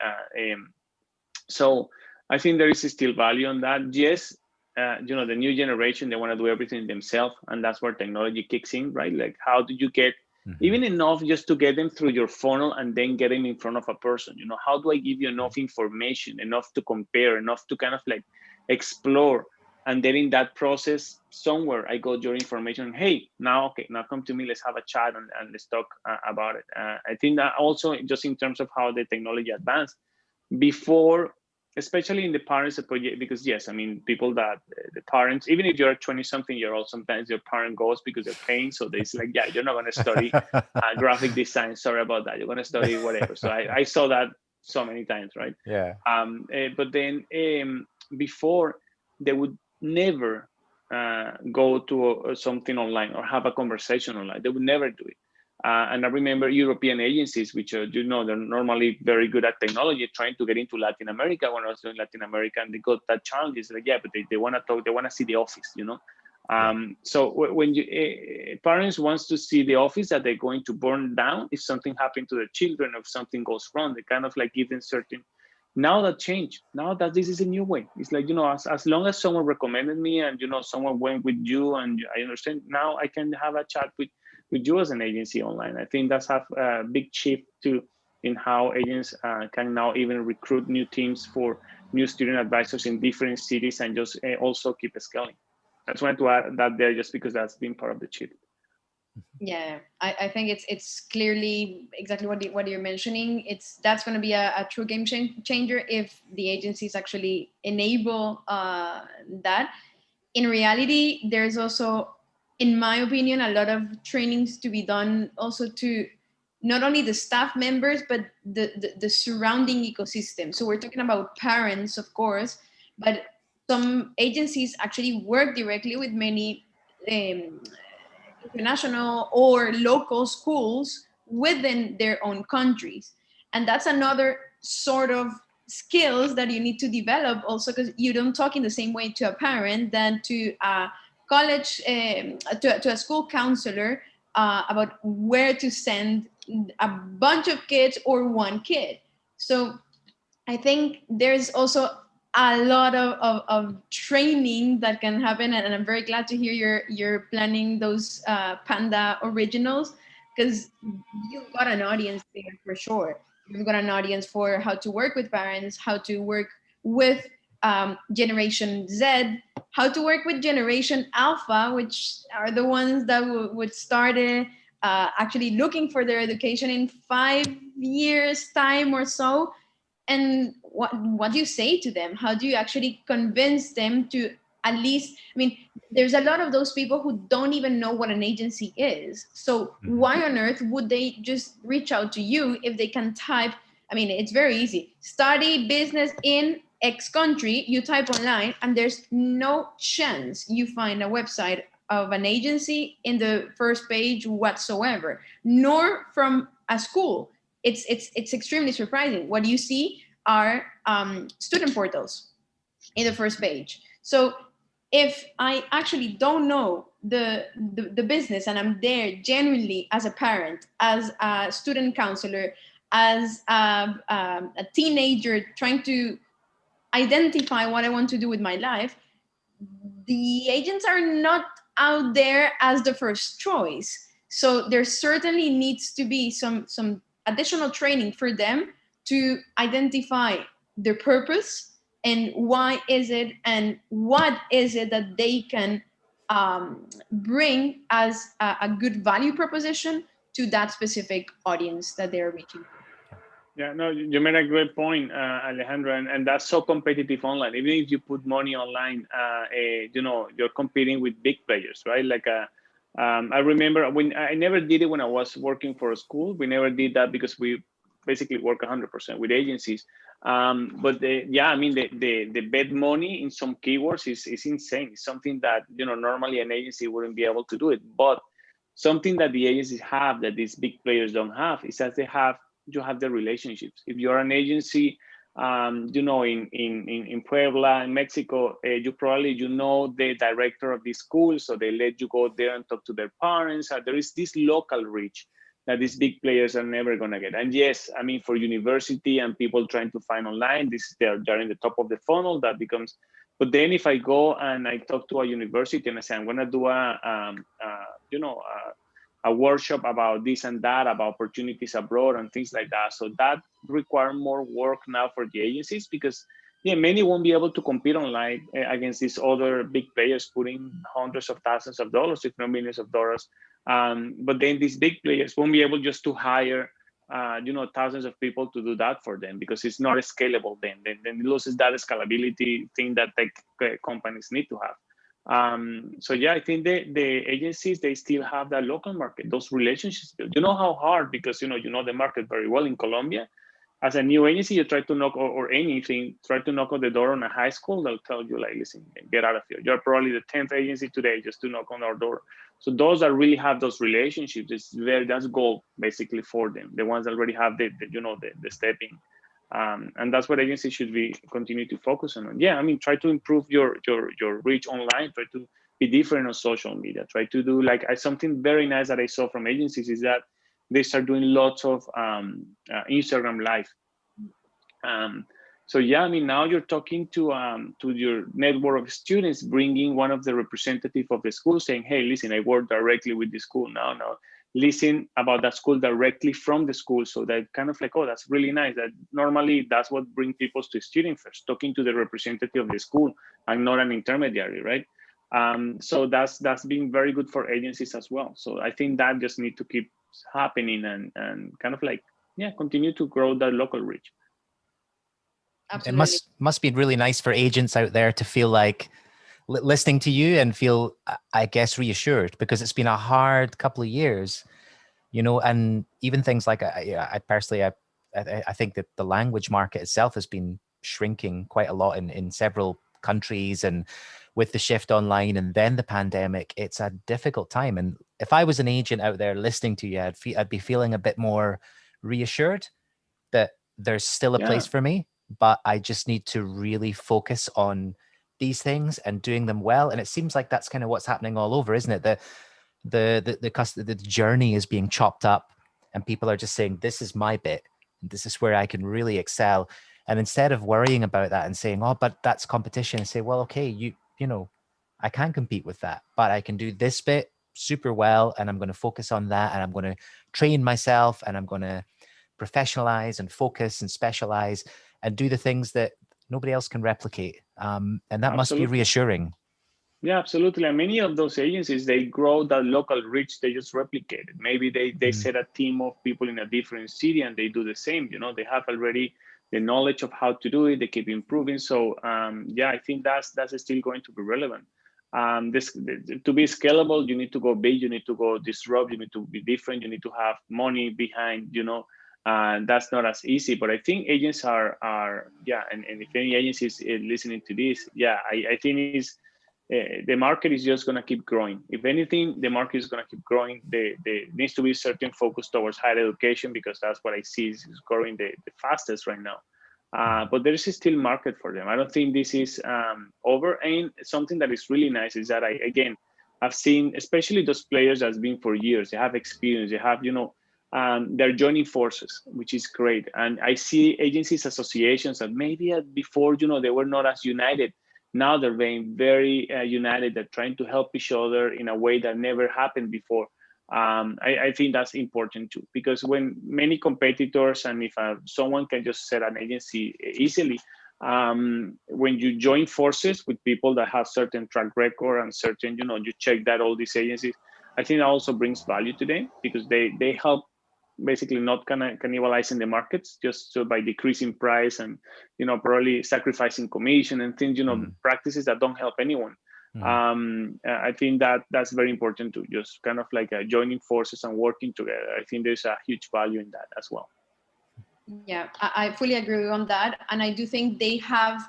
S3: So I think there is still value on that. Yes, the new generation, they want to do everything themselves, and that's where technology kicks in, right? Like, how do you get even enough just to get them through your funnel and then get them in front of a person? How do I give you enough information, enough to compare, enough to kind of like explore? And then in that process, somewhere I got your information. Hey, now come to me. Let's have a chat and let's talk about it. I think that also, just in terms of how the technology advanced, before, especially in the parents, because yes, I mean, people that the parents, even if you're 20-something-year-old, sometimes your parent goes because they're paying. So they're like, yeah, you're not going to study graphic design. Sorry about that. You're going to study whatever. So I saw that so many times, right?
S1: Yeah.
S3: But then before, they would never go to something online or have a conversation online. They would never do it. And I remember European agencies, which are, they're normally very good at technology, trying to get into Latin America. When I was doing Latin America, and they got that challenge, it's like, yeah, but they want to talk, they want to see the office, So when parents wants to see the office that they're going to burn down if something happened to their children, or if something goes wrong, they kind of like give them certain. Now that changed. Now that this is a new way. It's like, as long as someone recommended me and, someone went with you and I understand, now I can have a chat with you as an agency online. I think that's a big shift in how agents can now even recruit new teams for new student advisors in different cities and just also keep scaling. I just wanted to add that there, just because that's been part of the shift.
S2: Yeah, I think it's clearly exactly what you're mentioning. That's going to be a true game changer if the agencies actually enable that. In reality, there's also, in my opinion, a lot of trainings to be done also to not only the staff members, but the surrounding ecosystem. So we're talking about parents, of course, but some agencies actually work directly with many international or local schools within their own countries. And that's another sort of skills that you need to develop also, because you don't talk in the same way to a parent than to a college, to a school counselor about where to send a bunch of kids or one kid. So I think there's also a lot of training that can happen, and I'm very glad to hear you're planning those Panda originals, because you've got an audience there for sure. You've got an audience for how to work with parents, how to work with Generation Z, how to work with Generation Alpha, which are the ones that would start actually looking for their education in 5 years' time or so. And what do you say to them? How do you actually convince them to at least, I mean, there's a lot of those people who don't even know what an agency is. So why on earth would they just reach out to you if they can type? I mean, it's very easy. Study business in X country, you type online, and there's no chance you find a website of an agency in the first page whatsoever, nor from a school. It's extremely surprising. What you see are student portals in the first page. So if I actually don't know the business, and I'm there genuinely as a parent, as a student counselor, as a teenager trying to identify what I want to do with my life, the agents are not out there as the first choice. So there certainly needs to be some additional training for them to identify their purpose and why is it and what is it that they can bring as a good value proposition to that specific audience that they're reaching.
S3: Yeah, no, you made a great point, Alejandro, and that's so competitive online. Even if you put money online, you're competing with big players, right? Like, I remember when I never did it when I was working for a school. We never did that because we basically work 100% with agencies. But the bet money in some keywords is insane. It's something that normally an agency wouldn't be able to do it. But something that the agencies have that these big players don't have is that you have the relationships. If you're an agency in Puebla, in Mexico, you know the director of the school, so they let you go there and talk to their parents. There is this local reach that these big players are never going to get. And yes, I mean, for university and people trying to find online, they're in the top of the funnel. That becomes, but then if I go and I talk to a university and I say, I'm going to do a workshop about this and that, about opportunities abroad and things like that. So that require more work now for the agencies, because many won't be able to compete online against these other big players putting hundreds of thousands of dollars, if not millions of dollars. But then these big players won't be able just to hire thousands of people to do that for them, because it's not scalable. Then it loses that scalability thing that tech companies need to have. So yeah, I think the agencies, they still have that local market, those relationships. You know how hard, because you know the market very well in Colombia. As a new agency, you try to knock, or anything, try to knock on the door on a high school, they'll tell you like, listen, get out of here. You're probably the 10th agency today just to knock on our door. So those that really have those relationships, that's gold basically for them. The ones that already have the stepping. And that's what agencies should be continue to focus on. Yeah, I mean, try to improve your reach online. Try to be different on social media. Try to do something very nice that I saw from agencies is that they start doing lots of Instagram live. So yeah, I mean, now you're talking to your network of students, bringing one of the representative of the school, saying, hey, listen, I work directly with the school now. Listen about that school directly from the school. So that kind of like, oh, that's really nice. That normally that's what brings people to student first, talking to the representative of the school and not an intermediary, right? So that's been very good for agencies as well. So I think that just need to keep happening and kind of like, continue to grow that local reach.
S2: Absolutely.
S1: It must be really nice for agents out there to feel like listening to you and feel, I guess, reassured, because it's been a hard couple of years, and even things like I personally, I think that the language market itself has been shrinking quite a lot in several countries, and with the shift online and then the pandemic, it's a difficult time. And if I was an agent out there listening to you, I'd be feeling a bit more reassured that there's still a place for me, but I just need to really focus on these things and doing them well. And it seems like that's kind of what's happening all over, isn't it? The journey is being chopped up, and people are just saying, this is my bit, and this is where I can really excel. And instead of worrying about that and saying, oh, but that's competition, and say, well, okay, you know, I can compete with that, but I can do this bit super well, and I'm going to focus on that, and I'm going to train myself, and I'm going to professionalize and focus and specialize and do the things that nobody else can replicate. And that must be reassuring.
S3: Yeah, absolutely. And many of those agencies, they grow that local reach, they just replicate it. Maybe they set a team of people in a different city and they do the same. They have already the knowledge of how to do it. They keep improving. So I think that's still going to be relevant. To be scalable, you need to go big, you need to go disrupt, you need to be different, you need to have money behind, that's not as easy. But I think agents are and if any agency is listening to this, I think the market is just going to keep growing. If anything, the market is going to keep growing. There needs to be certain focus towards higher education, because that's what I see is growing the fastest right now. But there is still market for them. I don't think this is over. And something that is really nice is that I've seen, especially those players that's been for years, they have experience, they have, they're joining forces, which is great. And I see agencies, associations that maybe before, they were not as united. Now they're being very united. They're trying to help each other in a way that never happened before. I think that's important too, because when many competitors, and if someone can just set an agency easily, when you join forces with people that have certain track record and certain, you check that all these agencies, I think that also brings value to them, because they help basically not cannibalizing the markets just so by decreasing price and probably sacrificing commission and things, practices that don't help anyone. I think that's very important to just kind of like joining forces and working together. I think there's a huge value in that as well.
S2: Yeah, I fully agree on that. And I do think they have,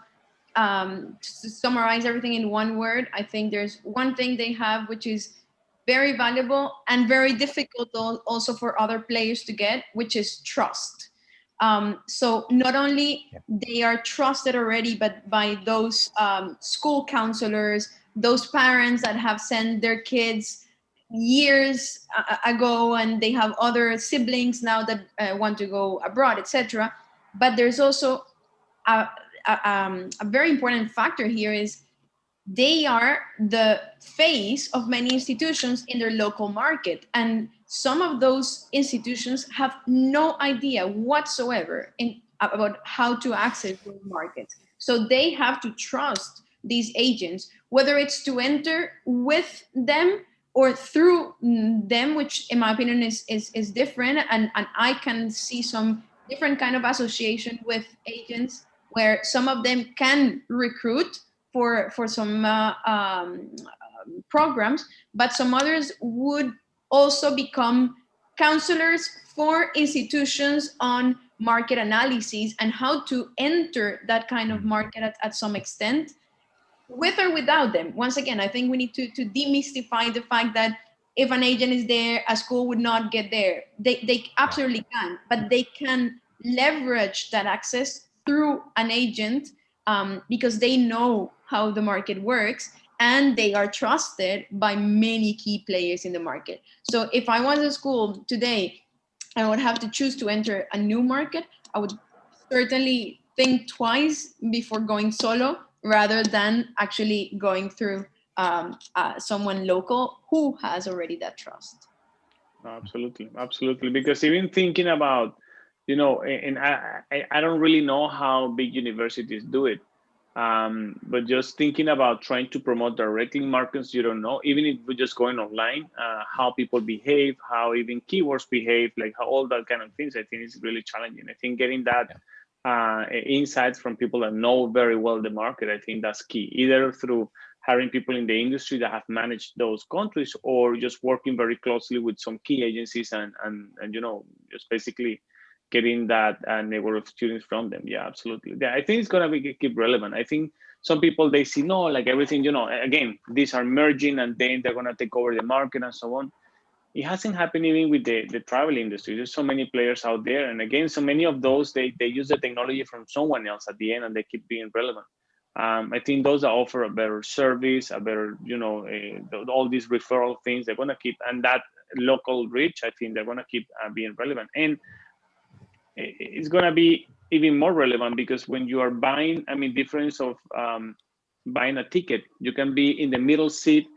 S2: to summarize everything in one word, I think there's one thing they have which is very valuable and very difficult also for other players to get, which is trust. So not only they are trusted already, but by those school counselors, those parents that have sent their kids years ago, and they have other siblings now that want to go abroad, etc. But there's also a very important factor here is they are the face of many institutions in their local market. And some of those institutions have no idea whatsoever about how to access those markets. So they have to trust these agents, whether it's to enter with them or through them, which in my opinion is different. And I can see some different kind of association with agents where some of them can recruit for some programs, but some others would also become counselors for institutions on market analysis and how to enter that kind of market at some extent, with or without them. Once again, I think we need to demystify the fact that if an agent is there, a school would not get there. They absolutely can, but they can leverage that access through an agent because they know how the market works and they are trusted by many key players in the market. So if I was a school today and I would have to choose to enter a new market, I would certainly think twice before going solo rather than actually going through someone local who has already that trust.
S3: Absolutely, absolutely. Because even thinking about, and I don't really know how big universities do it, but just thinking about trying to promote directly markets you don't know, even if we're just going online, how people behave, how even keywords behave, like how all that kind of things, I think is really challenging. I think getting that insights from people that know very well the market, I think that's key, either through hiring people in the industry that have managed those countries or just working very closely with some key agencies and just basically getting that network of students from them. Yeah, absolutely. Yeah, I think it's going to keep relevant. I think some people, they see, no, like everything, again, these are merging and then they're going to take over the market and so on. It hasn't happened even with the travel industry. There's so many players out there. And again, so many of those, they use the technology from someone else at the end and they keep being relevant. I think those that offer a better service, a better, all these referral things, they're going to keep, and that local reach, I think they're going to keep being relevant. And it's going to be even more relevant because when you are buying, difference of buying a ticket, you can be in the middle seat,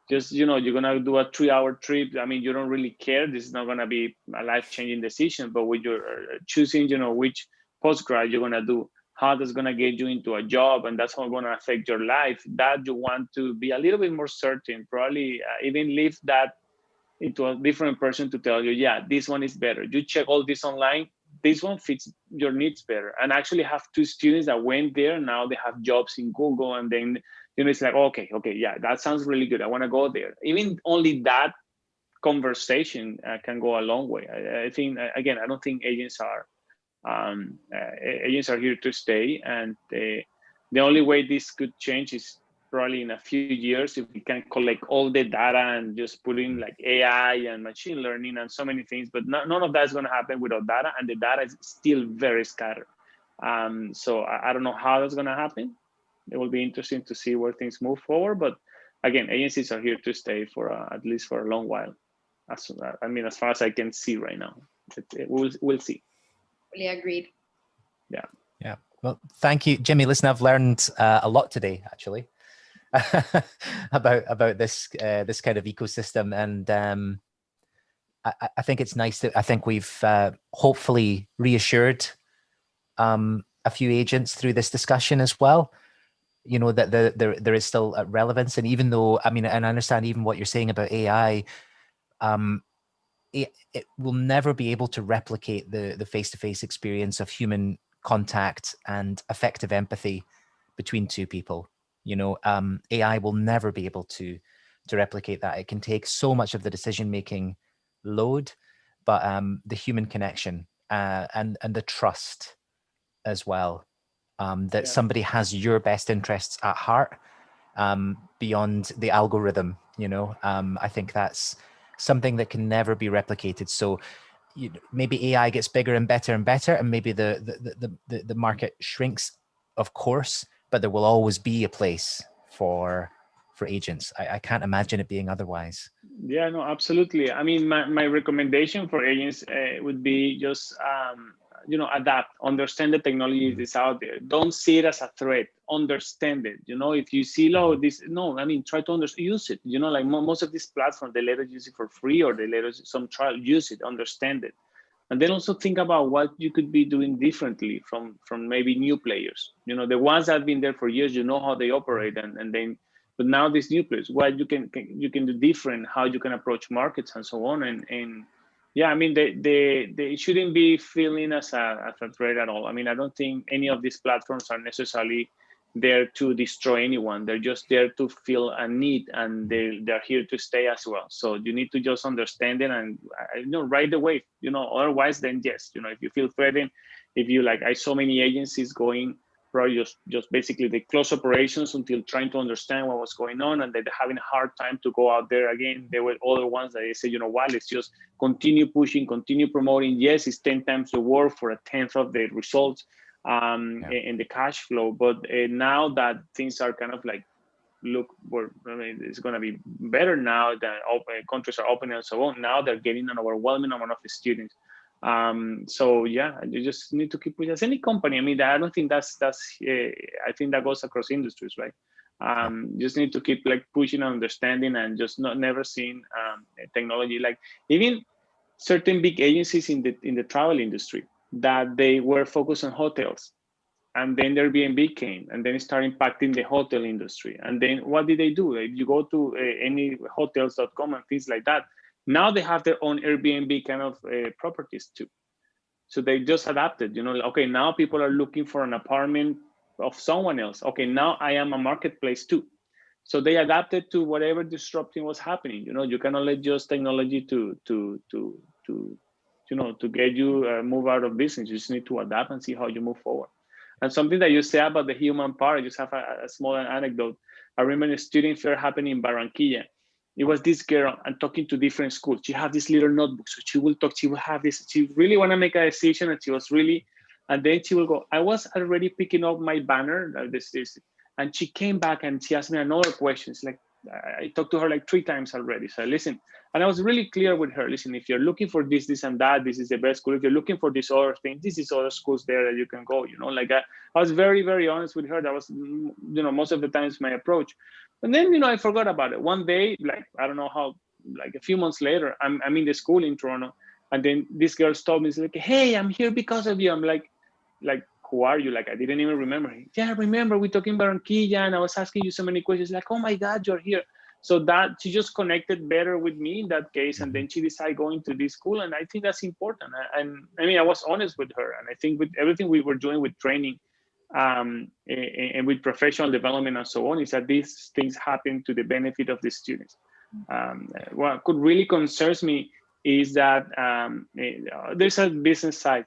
S3: just, you're going to do a 3-hour trip. You don't really care. This is not going to be a life-changing decision, but when you're choosing, which postgrad you're going to do, how that's going to get you into a job, and that's how going to affect your life, that you want to be a little bit more certain, probably even leave that into a different person to tell you, yeah, this one is better. You check all this online, this one fits your needs better. And actually have 2 students that went there, now they have jobs in Google, and then, it's like, okay, yeah, that sounds really good. I want to go there. Even only that conversation can go a long way. I think, again, I don't think agents are here to stay, and the only way this could change is probably in a few years if we can collect all the data and just put in like AI and machine learning and so many things. But none of that is going to happen without data, and the data is still very scattered. So I don't know how that's going to happen. It will be interesting to see where things move forward. But again, agencies are here to stay for at least for a long while. As far as I can see right now, we'll see.
S2: Really agreed.
S1: Yeah. Well, thank you, Jimmy. Listen, I've learned a lot today, actually, about this kind of ecosystem, and I think it's nice that I think we've hopefully reassured a few agents through this discussion as well. That there is still relevance, and even though and I understand even what you're saying about AI. It will never be able to replicate the face-to-face experience of human contact and effective empathy between 2 people. AI will never be able to replicate that. It can take so much of the decision-making load, but the human connection and the trust as well, that somebody has your best interests at heart beyond the algorithm. I think that's something that can never be replicated. So, maybe AI gets bigger and better, and maybe the market shrinks, of course, but there will always be a place for agents. I can't imagine it being otherwise.
S3: Yeah, no, absolutely. I mean, my recommendation for agents would be just, adapt, understand the technology that's out there. Don't see it as a threat, understand it. If you see, try to use it. Like most of these platforms, they let us use it for free, or they let us some trial, use it, understand it. And then also think about what you could be doing differently from maybe new players. The ones that have been there for years, how they operate, and then, but now these new players, what you can do different, how you can approach markets and so on. And yeah, I mean, they shouldn't be feeling as a threat at all. I mean, I don't think any of these platforms are necessarily there to destroy anyone. They're just there to fill a need, and they're here to stay as well. So you need to just understand it and right away. Otherwise, then yes, if you feel threatened, if you I saw many agencies going probably just basically they close operations until trying to understand what was going on, and they're having a hard time to go out there again. There were other ones that they say, what, let's just continue pushing, continue promoting. Yes, it's 10 times the work for a 10th of the results. And the cash flow, but now that things are kind of it's going to be better now that countries are opening and so on. Now they're getting an overwhelming amount of students. So yeah, you just need to keep pushing. As any company, I mean, I don't think that's I think that goes across industries, right? Just need to keep pushing and understanding, and just never seeing technology, even certain big agencies in the travel industry, that they were focused on hotels, and then Airbnb came, and then it started impacting the hotel industry. And then what did they do? If you go to any hotels.com and things like that, now they have their own Airbnb kind of properties too. So they just adapted, okay, now people are looking for an apartment of someone else. Okay, now I am a marketplace too. So they adapted to whatever disrupting was happening. You cannot let just technology to get you move out of business. You just need to adapt and see how you move forward. And something that you say about the human part, I just have a small anecdote. I remember a student fair happening in Barranquilla. It was this girl and talking to different schools. She had this little notebook. So she will talk, she will have this, she really want to make a decision, and she was really, and then she will go, I was already picking up my banner, this, and she came back and she asked me another question. It's I talked to her 3 times already. So listen, and I was really clear with her. Listen, if you're looking for this, this, and that, this is the best school. If you're looking for this other thing, this is other schools there that you can go. I was very, very honest with her. That was, most of the times my approach. And then, I forgot about it. One day, I don't know how, a few months later, I'm in the school in Toronto, and then this girl stopped me. She's like, hey, I'm here because of you. I'm like, who are you? I didn't even remember. Yeah, I remember we talking about Barranquilla, and I was asking you so many questions. Oh my God, you're here. So that she just connected better with me in that case, and then she decided going to this school, and I think that's important. And I mean, I was honest with her, and I think with everything we were doing with training, and with professional development and so on, is that these things happen to the benefit of the students. What could really concerns me is that there's a business side.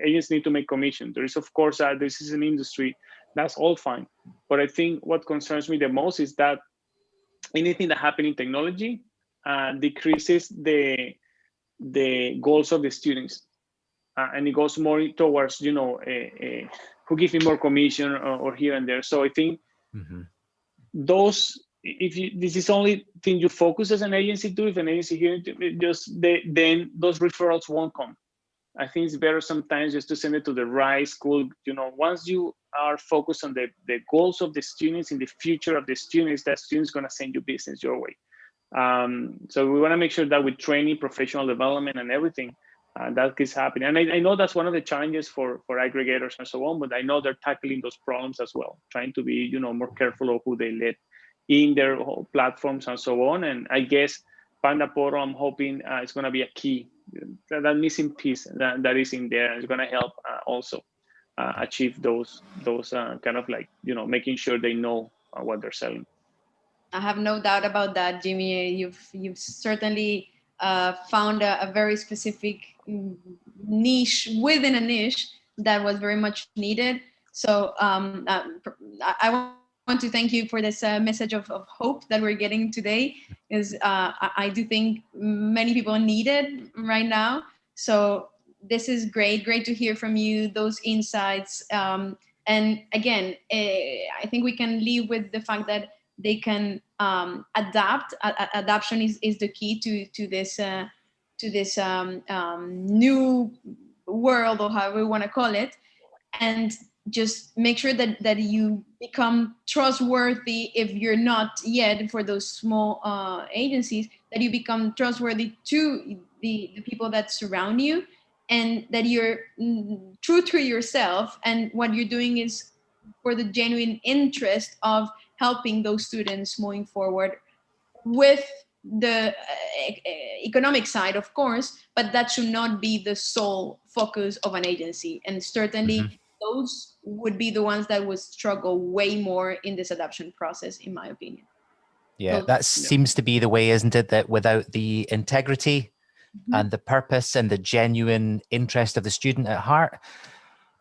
S3: Agents need to make commission. There is, of course, this is an industry. That's all fine. But I think what concerns me the most is that anything that happens in technology decreases the goals of the students, and it goes more towards who gives me more commission or here and there. So I think those, this is only thing you focus as an agency to. If an agency here then those referrals won't come. I think it's better sometimes just to send it to the right school. Once you are focused on the goals of the students, in the future of the students, that student's going to send you business your way. So we want to make sure that with training, professional development, and everything, that is happening. And I know that's one of the challenges for aggregators and so on, but I know they're tackling those problems as well, trying to be more careful of who they let in their whole platforms and so on. And I guess Panda Portal, I'm hoping it's going to be a key. That missing piece that is in there is going to help also achieve those kind of making sure they know what they're selling.
S2: I have no doubt about that, Jimmy. You've certainly found a very specific niche within a niche that was very much needed. So I want to thank you for this message of hope that we're getting today. I do think many people need it right now. So this is great to hear from you, those insights. And again, I think we can live with the fact that they can adapt. Adaption is the key to this new world, or however we want to call it, and just make sure that you become trustworthy. If you're not yet, for those small agencies, that you become trustworthy to the people that surround you, and that you're true to yourself, and what you're doing is for the genuine interest of helping those students moving forward, with the economic side, of course, but that should not be the sole focus of an agency. And certainly those would be the ones that would struggle way more in this adoption process, in my opinion.
S1: Yeah, that seems to be the way, isn't it? That without the integrity and the purpose and the genuine interest of the student at heart,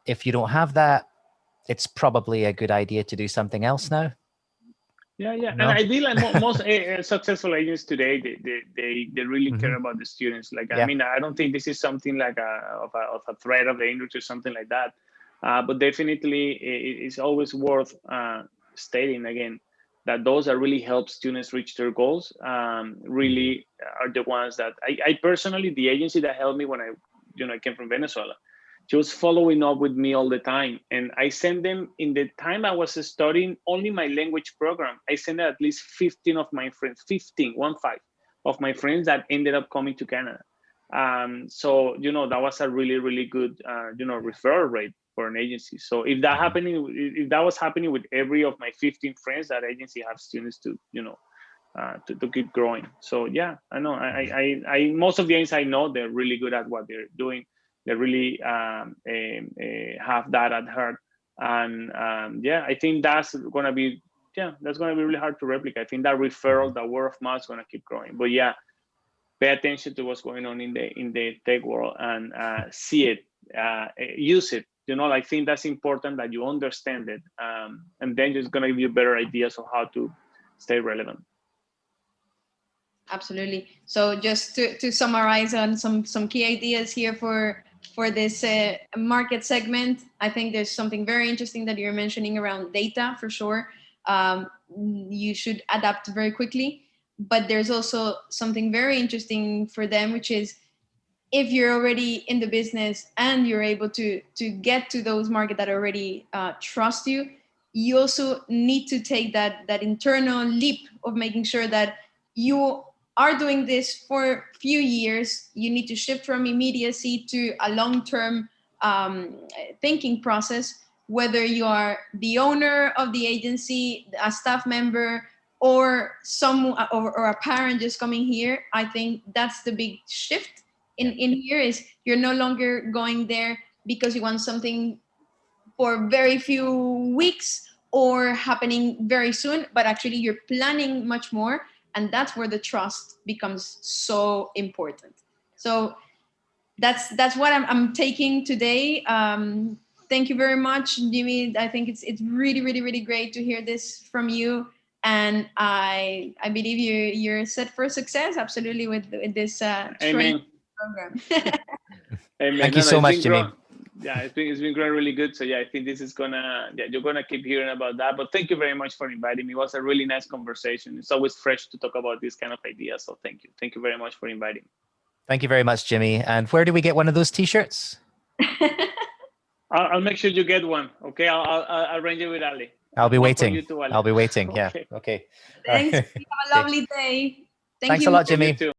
S1: if you don't have that, it's probably a good idea to do something else now.
S3: Yeah.
S1: No?
S3: And I feel like most successful agents today, they really care about the students. Like, I mean, I don't think this is something like a threat of the industry or something like that. But definitely it's always worth stating again that those that really help students reach their goals really are the ones that I personally, the agency that helped me when I came from Venezuela, she was following up with me all the time. And I sent them, in the time I was studying only my language program, I sent at least 15 of my friends, 15 of my friends that ended up coming to Canada. So, that was a really, really good, referral rate for an agency. So if that was happening with every of my 15 friends, that agency have students to, to keep growing. So yeah, I know. I most of the agents I know, they're really good at what they're doing. They really have that at heart, and I think that's gonna be really hard to replicate. I think that referral, that word of mouth, is gonna keep growing. But yeah, pay attention to what's going on in the tech world and see it, use it. I think that's important, that you understand it, and then it's gonna give you better ideas of how to stay relevant.
S2: Absolutely. So just to summarize on some key ideas here for this market segment, I think there's something very interesting that you're mentioning around data, for sure. You should adapt very quickly, but there's also something very interesting for them, which is, if you're already in the business and you're able to get to those markets that already trust you, you also need to take that internal leap of making sure that you are doing this for a few years. You need to shift from immediacy to a long-term thinking process, whether you are the owner of the agency, a staff member, or or a parent just coming here. I think that's the big shift in here, is you're no longer going there because you want something for very few weeks or happening very soon, but actually you're planning much more. And that's where the trust becomes so important. So that's what I'm taking today. Thank you very much, Jimmy. I think it's really, really, really great to hear this from you. And I believe you're set for success, absolutely, with this training program.
S3: Amen.
S1: Thank you so much, Jimmy.
S3: Yeah, it's been growing really good. So yeah, I think this is you're gonna keep hearing about that. But thank you very much for inviting me. It was a really nice conversation. It's always fresh to talk about these kind of ideas. So thank you very much for inviting me.
S1: Thank you very much, Jimmy. And where do we get one of those t-shirts?
S3: I'll make sure you get one. Okay, I'll arrange it with Ali.
S1: I'll be waiting. I'll be waiting.
S3: Okay.
S1: Yeah. Okay.
S2: Thanks. Have a lovely day.
S1: Thanks a lot, Jimmy.